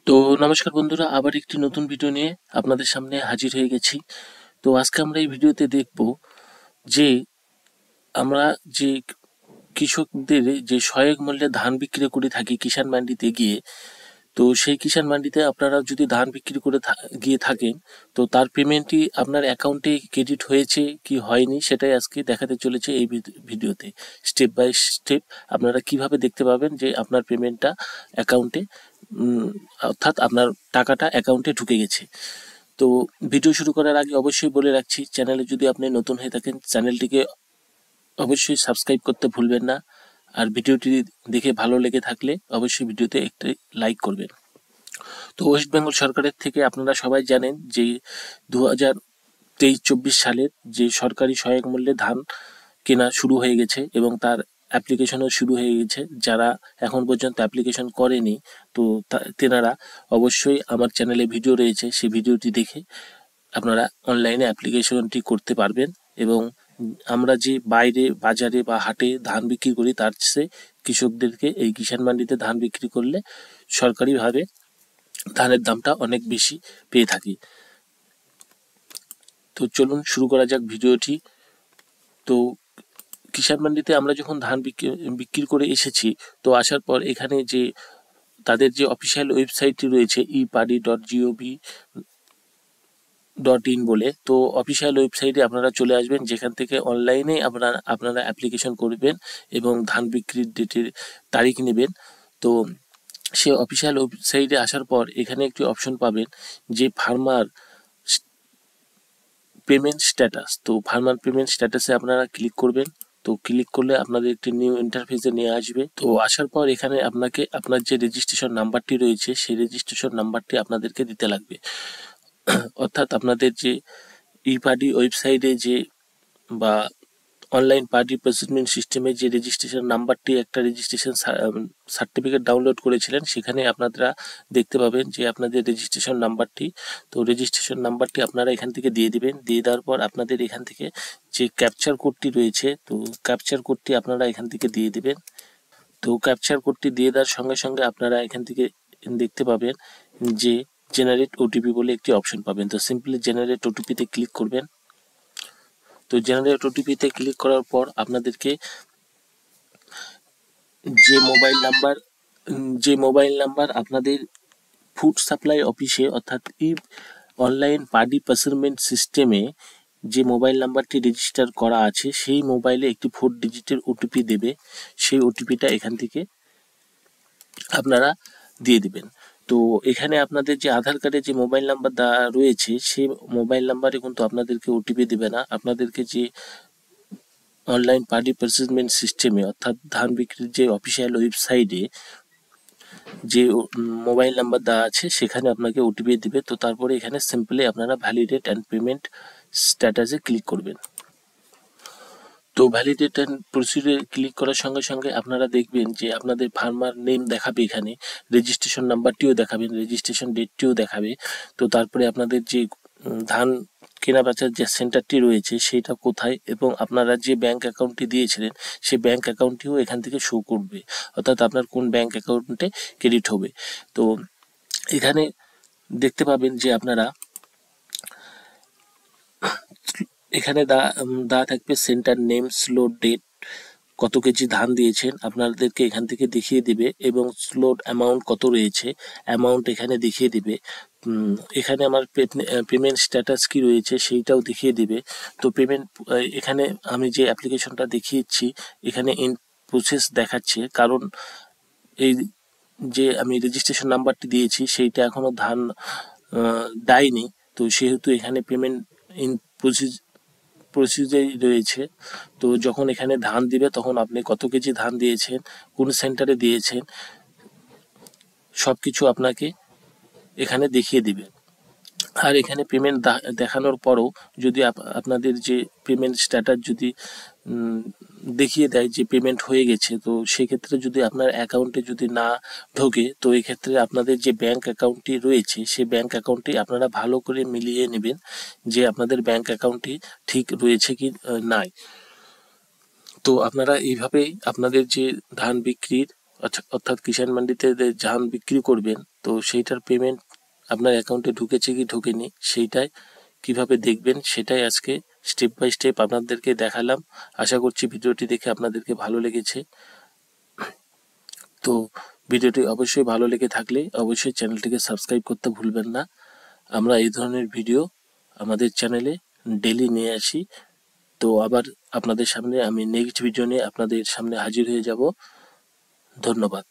তো নমস্কার বন্ধুরা, আবার একটি নতুন ভিডিও নিয়ে আপনাদের সামনে হাজির হয়ে গেছি। তো আজকে আমরা এই ভিডিওতে দেখব যে আমরা যে কৃষকদের যে সহায়ক মূল্যে ধান বিক্রি করে থাকি কিষাণ মান্ডিতে গিয়ে, তো সেই কিষাণ মান্ডিতে আপনারা যদি ধান বিক্রি করে গিয়ে থাকেন, তো তার পেমেন্টটি আপনার অ্যাকাউন্টে ক্রেডিট হয়েছে কি হয়নি সেটাই আজকে দেখাতে চলেছে এই ভিডিওতে। স্টেপ বাই স্টেপ আপনারা কিভাবে দেখতে পাবেন যে আপনার পেমেন্টটা অ্যাকাউন্টে, অর্থাৎ আপনার টাকাটা অ্যাকাউন্টে ঢুকে গেছে। তো ভিডিও শুরু করার আগে অবশ্যই বলে রাখছি, চ্যানেলে যদি আপনি নতুন হয়ে থাকেন চ্যানেলটিকে অবশ্যই সাবস্ক্রাইব করতে ভুলবেন না। আর ভিডিওটি দেখে ভালো লেগে থাকলে অবশ্যই ভিডিওতে একটি লাইক করবেন। তো ওয়েস্ট বেঙ্গল সরকারের থেকে আপনারা সবাই জানেন যে 2023-24 সালের যে সরকারি সহায়ক মূল্যে ধান কেনা শুরু হয়ে গেছে এবং তার অ্যাপ্লিকেশনও শুরু হয়ে গেছে। যারা এখন পর্যন্ত অ্যাপ্লিকেশন করেনি, তো তেনারা অবশ্যই আমার চ্যানেলে ভিডিও রয়েছে, সেই ভিডিওটি দেখে আপনারা অনলাইনে অ্যাপ্লিকেশনটি করতে পারবেন। এবং আমরা যে বাইরে বাজারে বা হাটে ধান বিক্রি করি তার চেয়ে কৃষকদেরকে এই কিষাণ মান্ডিতে ধান বিক্রি করলে সরকারিভাবে ধানের দামটা অনেক বেশি পেয়ে থাকি। তো চলুন শুরু করা যাক ভিডিওটি। তো কিষাণ মান্ডিতে আমরা যখন ধান বিক্রি করে এসেছি, তো আসার পর এখানে যে তাদের যে অফিসিয়াল ওয়েবসাইটটি রয়েছে epardy.gov.in বলে, তো অফিসিয়াল ওয়েবসাইটে আপনারা চলে আসবেন, যেখান থেকে অনলাইনে আপনারা অ্যাপ্লিকেশন করবেন এবং ধান বিক্রির ডেটের তারিখ নেবেন। তো সে অফিসিয়াল ওয়েবসাইটে আসার পর এখানে একটি অপশন পাবেন যে ফার্মার পেমেন্ট স্ট্যাটাস। তো ফার্মার পেমেন্ট স্ট্যাটাসে আপনারা ক্লিক করবেন। তো ক্লিক করলে আপনাদের একটি নিউ ইন্টারফেসে নিয়ে আসবে। তো আসার পর এখানে আপনাকে আপনার যে রেজিস্ট্রেশন নাম্বারটি রয়েছে সেই রেজিস্ট্রেশন নাম্বারটি আপনাদেরকে দিতে লাগবে। অর্থাৎ আপনাদের যে ইপার্ডি ওয়েবসাইটে যে বা অনলাইন পার্টি প্রসেসমেন্ট সিস্টেমে যে রেজিস্ট্রেশন নাম্বারটি, একটা রেজিস্ট্রেশন সার্টিফিকেট ডাউনলোড করেছিলেন, সেখানে আপনারা দেখতে পাবেন যে আপনাদের রেজিস্ট্রেশন নাম্বারটি। তো রেজিস্ট্রেশন নাম্বারটি আপনারা এখান থেকে দিয়ে দিবেন। দিয়ে দেওয়ার পর আপনাদের এখান থেকে যে ক্যাপচার কোডটি রয়েছে, তো ক্যাপচার কোডটি আপনারা এখান থেকে দিয়ে দিবেন। তো ক্যাপচার কোডটি দিয়ে দেওয়ার সঙ্গে সঙ্গে আপনারা এখান থেকে দেখতে পাবেন যে জেনারেট ওটিপি বলে একটি অপশন পাবেন। তো সিম্পলি জেনারেট ওটিপিতে ক্লিক করবেন। তো জেনারেট ওটিপিতে ক্লিক করার পর আপনাদেরকে যে মোবাইল নাম্বার আপনাদের ফুড সাপ্লাই অফিসে, অর্থাৎ অনলাইন পার্টি প্রসেসমেন্ট সিস্টেমে যে মোবাইল নাম্বারটি রেজিস্টার করা আছে, সেই মোবাইলে একটি 4 ডিজিটের ওটিপি দেবে। সেই ওটিপিটা এখান থেকে আপনারা দিয়ে দিবেন। তো এখানে আপনাদের যে আধার কার্ডে যে মোবাইল নাম্বার দেওয়া রয়েছে, সেই মোবাইল নাম্বারে কিন্তু আপনাদেরকে ওটিপি দেবে না। আপনাদেরকে যে অনলাইন পার্টি প্রসেসমেন্ট সিস্টেমে, অর্থাৎ ধান বিক্রির যে অফিসিয়াল ওয়েবসাইটে যে মোবাইল নাম্বার দেওয়া আছে সেখানে আপনাকে ওটিপি দিবে। তো তারপরে এখানে সিম্পলি আপনারা ভ্যালিডেট অ্যান্ড পেমেন্ট স্ট্যাটাসে ক্লিক করবেন। তো ভ্যালিডেট অ্যান্ড প্রসিডিউরে ক্লিক করার সঙ্গে সঙ্গে আপনারা দেখবেন যে আপনাদের ফার্মার নেম দেখাবে, এখানে রেজিস্ট্রেশন নাম্বারটিও দেখাবেন, রেজিস্ট্রেশন ডেটটিও দেখাবে। তো তারপরে আপনাদের যে ধান কেনা বেচার যে সেন্টারটি রয়েছে সেইটা কোথায়, এবং আপনারা যে ব্যাংক অ্যাকাউন্টটি দিয়েছিলেন সেই ব্যাংক অ্যাকাউন্টটিও এখান থেকে শো করবে, অর্থাৎ আপনার কোন ব্যাংক অ্যাকাউন্টে ক্রেডিট হবে। তো এখানে দেখতে পাবেন যে আপনারা এখানে দেওয়া থাকবে সেন্টার নেম, স্লোড ডেট, কত কেজি ধান দিয়েছেন আপনাদেরকে এখান থেকে দেখিয়ে দিবে, এবং স্লোড অ্যামাউন্ট কত রয়েছে অ্যামাউন্ট এখানে দেখিয়ে দিবে। এখানে আমার পেমেন্ট স্ট্যাটাস কি রয়েছে সেইটাও দেখিয়ে দিবে। তো পেমেন্ট এখানে আমি যে অ্যাপ্লিকেশনটা দেখিয়েছি এখানে ইন প্রসেস দেখাচ্ছে, কারণ এই যে আমি রেজিস্ট্রেশন নাম্বারটি দিয়েছি সেইটা এখনো ধান দেয়নি। তো সেহেতু এখানে পেমেন্ট ইন প্রসিজারই রয়েছে। তো যখন এখানে ধান দিবে তখন আপনি কত কেজি ধান দিয়েছেন, কোন সেন্টারে দিয়েছেন, সব কিছু আপনাকে এখানে দেখিয়ে দিবে। আর এখানে পেমেন্ট দেখানোর পরও যদি আপনাদের যে পেমেন্ট স্ট্যাটাস যদি দেখিয়ে দেয় যে পেমেন্ট হয়ে গেছে, তো সেক্ষেত্রে যদি আপনার অ্যাকাউন্টে যদি না ঢোকে, তো এক্ষেত্রে আপনাদের যে ব্যাংক অ্যাকাউন্টটি রয়েছে সেই ব্যাংক অ্যাকাউন্টটি আপনারা ভালো করে মিলিয়ে নেবেন যে আপনাদের ব্যাংক অ্যাকাউন্টটি ঠিক রয়েছে কি নাই। তো আপনারা এইভাবেই আপনাদের যে ধান বিক্রির অর্থাৎ কিষাণ মান্ডিতে ধান বিক্রি করবেন, তো সেইটার পেমেন্ট আপনার অ্যাকাউন্টে ঢুকেছে কি ঢোকেনি সেইটাই কিভাবে দেখবেন সেটাই আজকে স্টেপ বাই স্টেপ আপনাদেরকে দেখালাম। আশা করছি ভিডিওটি দেখে আপনাদেরকে ভালো লেগেছে। তো ভিডিওটি অবশ্যই ভালো লেগে থাকলে অবশ্যই চ্যানেলটিকে সাবস্ক্রাইব করতে ভুলবেন না। আমরা এই ধরনের ভিডিও আমাদের চ্যানেলে ডেলি নিয়ে আসি। তো আবার আপনাদের সামনে আমি নেক্সট ভিডিও নিয়ে আপনাদের সামনে হাজির হয়ে যাব। ধন্যবাদ।